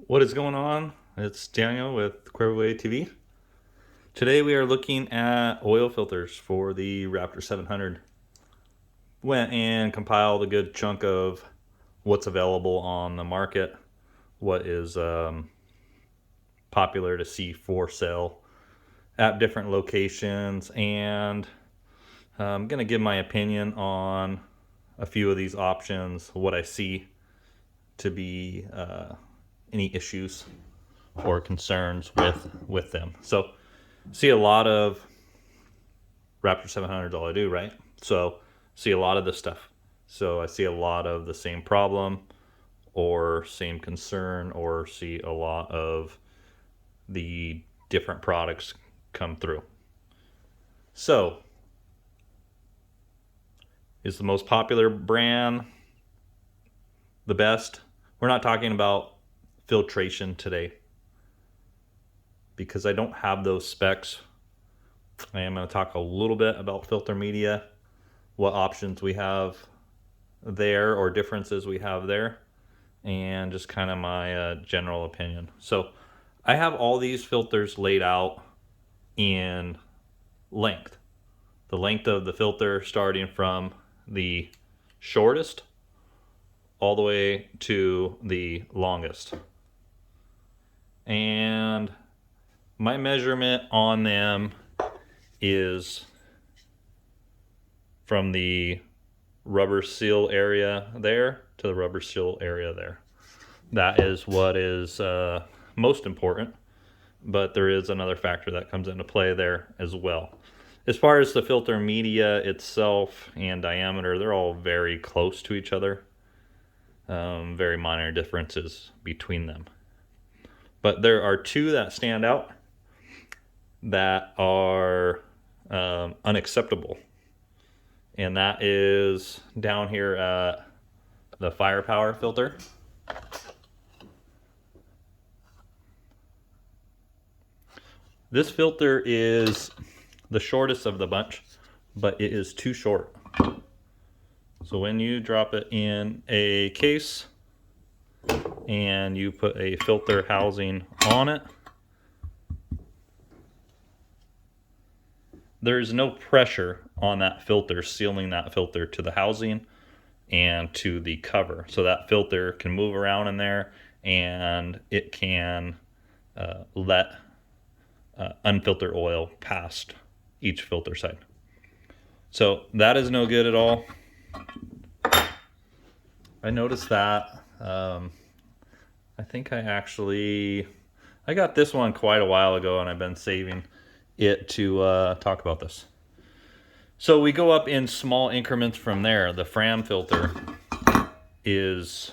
What is going on? It's Daniel with Cuervo ATV. Today we are looking at oil filters for the Raptor 700. Went and compiled a good chunk of what's available on the market, what is popular to see for sale at different locations, and I'm going to give my opinion on a few of these options, what I see to be any issues or concerns with them. So see a lot of Raptor 700 is all I do, right? So see a lot of this stuff. So I see a lot of the same problem or same concern, or see a lot of the different products come through. So is the most popular brand the best? We're not talking about filtration today, because I don't have those specs. I am going to talk a little bit about filter media, what options we have there or differences we have there, and just kind of my general opinion. So I have all these filters laid out in length. The length of the filter starting from the shortest all the way to the longest. And my measurement on them is from the rubber seal area there to the rubber seal area there. That is what is most important, but there is another factor that comes into play there as well. As far as the filter media itself and diameter, they're all very close to each other. Very minor differences between them. But there are two that stand out that are unacceptable. And that is down here at the firepower filter. This filter is the shortest of the bunch, but it is too short. So when you drop it in a case and you put a filter housing on it, there's no pressure on that filter sealing that filter to the housing and to the cover. So that filter can move around in there, and it can let unfiltered oil past each filter side. So that is no good at all. I noticed that. I think I got this one quite a while ago, and I've been saving it to talk about this. So we go up in small increments from there. The Fram filter is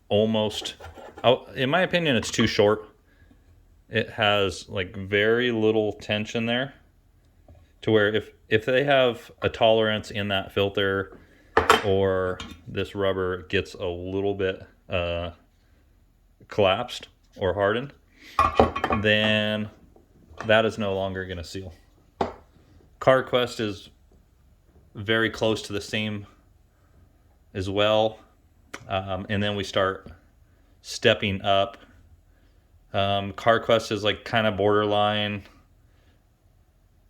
almost, in my opinion, it's too short. It has like very little tension there, to where if they have a tolerance in that filter, or this rubber gets a little bit collapsed or hardened, then that is no longer going to seal. CarQuest is very close to the same as well. And then we start stepping up. CarQuest is like kind of borderline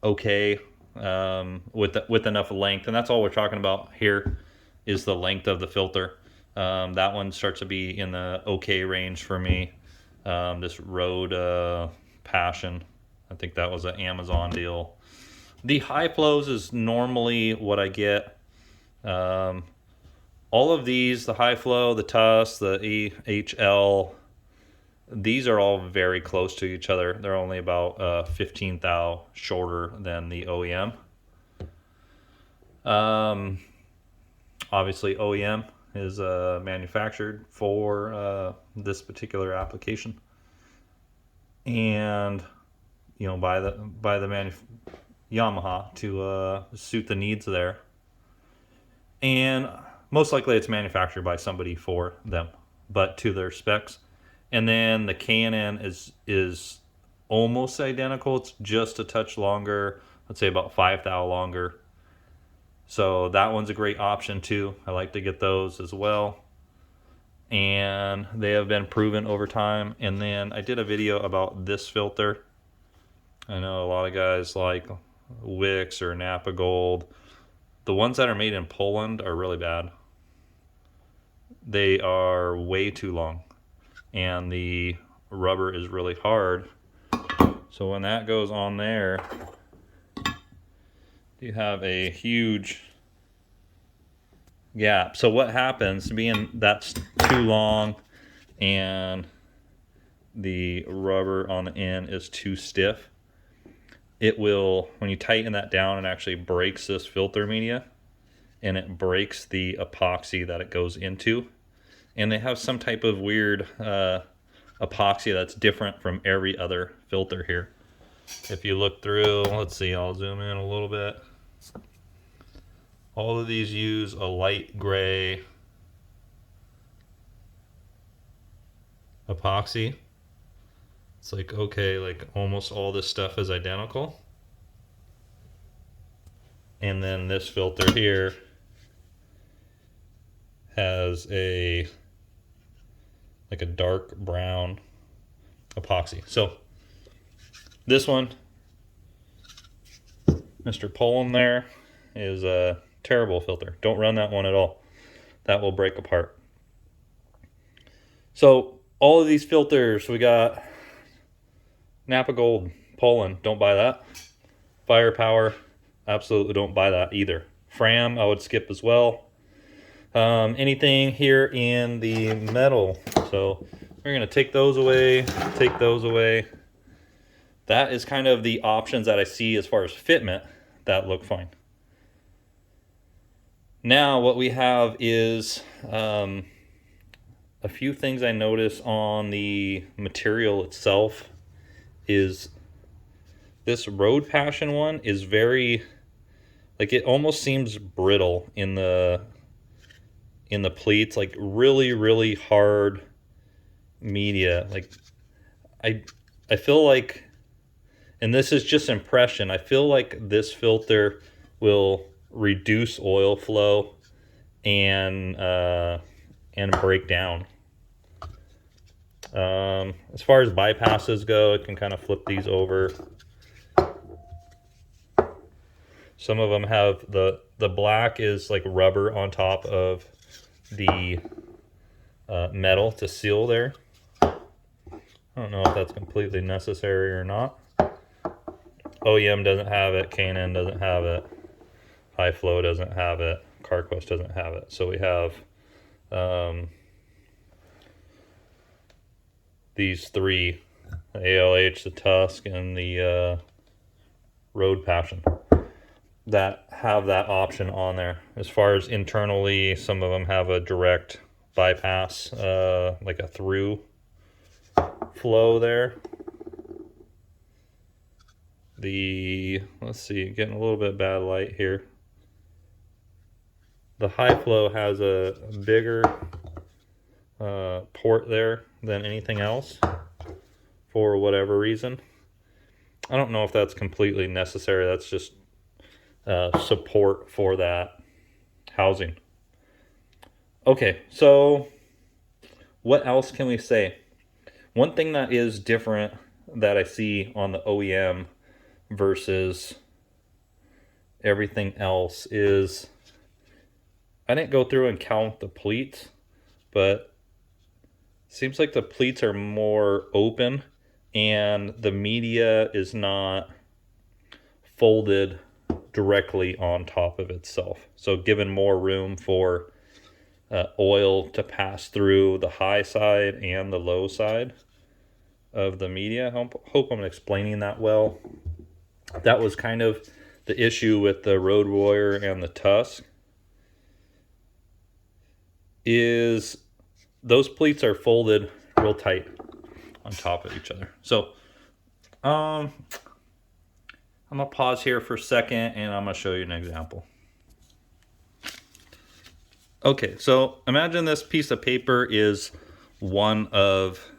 okay, with enough length, and that's all we're talking about here is the length of the filter. That one starts to be in the okay range for me. This Road Passion, I think that was an Amazon deal. The high flows is normally what I get. All of these, the high flow, the TUS, the EHL, these are all very close to each other. They're only about 15 thou shorter than the OEM. Obviously OEM is manufactured for this particular application, and by the Yamaha to suit the needs there, and most likely it's manufactured by somebody for them, but to their specs. And then the K&N is almost identical. It's just a touch longer. Let's say about 5 thou longer. So that one's a great option too. I like to get those as well. and they have been proven over time. And then I did a video about this filter. I know a lot of guys like Wix or Napa Gold. The ones that are made in Poland are really bad. They are way too long, and the rubber is really hard. So when that goes on there, you have a huge gap. So what happens, being that's too long and the rubber on the end is too stiff, it will, when you tighten that down, it actually breaks this filter media, and it breaks the epoxy that it goes into. And they have some type of weird epoxy that's different from every other filter here. If you look through, let's see, I'll zoom in a little bit. All of these use a light gray epoxy. It's like, okay, like almost all this stuff is identical. And then this filter here has a like a dark brown epoxy. So this one, Mr. Poland there, is a terrible filter. Don't run that one at all. That will break apart. So all of these filters, we got Napa Gold, Poland, don't buy that. Firepower, absolutely don't buy that either. Fram, I would skip as well. Anything here in the metal, so we're gonna take those away, take those away. That is kind of the options that I see as far as fitment that look fine. Now what we have is a few things I notice on the material itself. Is this Road Passion one is very, like, it almost seems brittle in the pleats, like really hard media. Like I feel like, and this is just impression, I feel like this filter will reduce oil flow and break down. As far as bypasses go, it can kind of flip these over. Some of them have the black is like rubber on top of the metal to seal there. I don't know if that's completely necessary or not. OEM doesn't have it, K&N doesn't have it, High Flow doesn't have it, CarQuest doesn't have it. So we have these three, the ALH, the Tusk, and the Road Passion, that have that option on there. As far as internally, some of them have a direct bypass, like a through flow there. Let's see, getting a little bit bad light here. The High Flow has a bigger port there than anything else for whatever reason. I don't know if that's completely necessary. That's just support for that housing. Okay, so what else can we say? One thing that is different that I see on the OEM versus everything else is, I didn't go through and count the pleats, but it seems like the pleats are more open and the media is not folded directly on top of itself. So given more room for oil to pass through the high side and the low side of the media. I hope I'm explaining that well. That was kind of the issue with the Road Warrior and the Tusk, is those pleats are folded real tight on top of each other. So I'm gonna pause here for a second and I'm gonna show you an example. Okay, so imagine this piece of paper is one of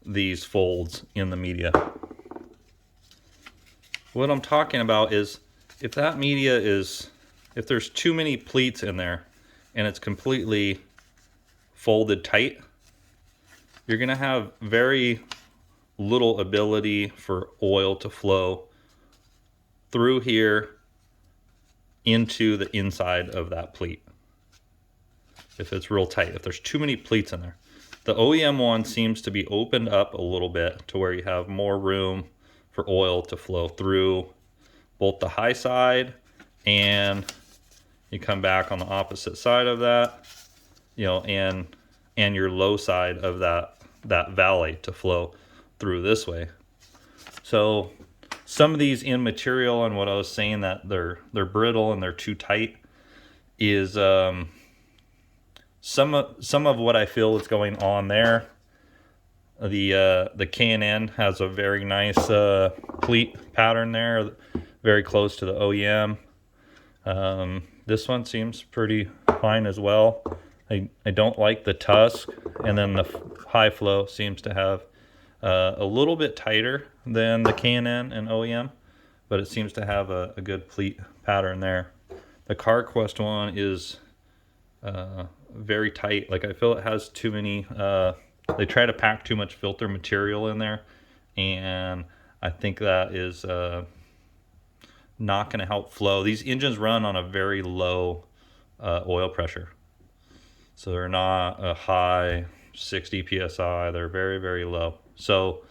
these folds in the media. What I'm talking about is if that media is, if there's too many pleats in there and it's completely folded tight, you're going to have very little ability for oil to flow through here into the inside of that pleat. If it's real tight, if there's too many pleats in there. The OEM one seems to be opened up a little bit to where you have more room for oil to flow through both the high side, and you come back on the opposite side of that, you know, and your low side of that valley to flow through this way. So some of these in material, and what I was saying that they're brittle and they're too tight, is some of what I feel is going on there. The K&N has a very nice pleat pattern there, very close to the OEM. This one seems pretty fine as well. I don't like the tusk, and then the high flow seems to have a little bit tighter than the K&N and OEM, but it seems to have a good pleat pattern there. The CarQuest one is very tight. Like, I feel it has too many, they try to pack too much filter material in there, and I think that is not going to help flow. These engines run on a very low oil pressure, so they're not a high 60 psi. They're very, very low. So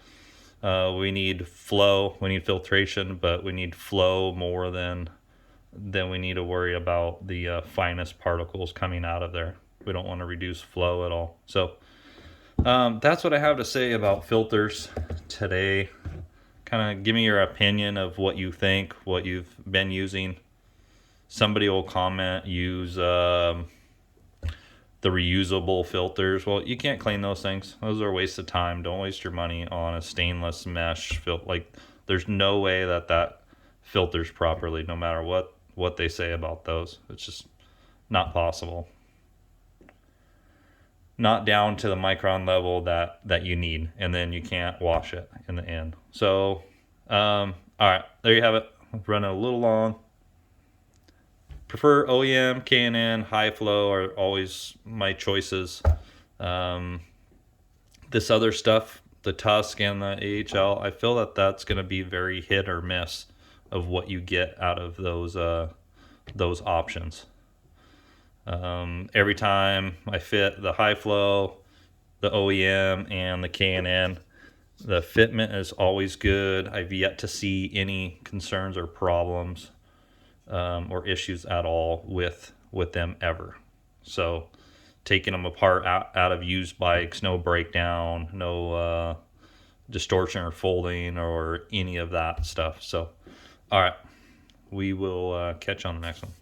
we need flow, we need filtration, but we need flow more than we need to worry about the finest particles coming out of there. We don't want to reduce flow at all. So that's what I have to say about filters today. Kind of give me your opinion of what you think, what you've been using. Somebody will comment, use the reusable filters. Well, you can't clean those things. Those are a waste of time. Don't waste your money on a stainless mesh filter. Like, there's no way that filters properly, no matter what they say about those. It's just not possible. Not down to the micron level that you need, and then you can't wash it in the end. So all right, there you have it. I'm running a little long. Prefer OEM, K&N, high flow are always my choices. This other stuff, the Tusk and the AHL, I feel that that's going to be very hit or miss of what you get out of those options. Every time I fit the high flow, the OEM, and the K&N, the fitment is always good. I've yet to see any concerns or problems or issues at all with them ever. So taking them apart out of used bikes, no breakdown, no distortion or folding or any of that stuff. So all right, we will catch you on the next one.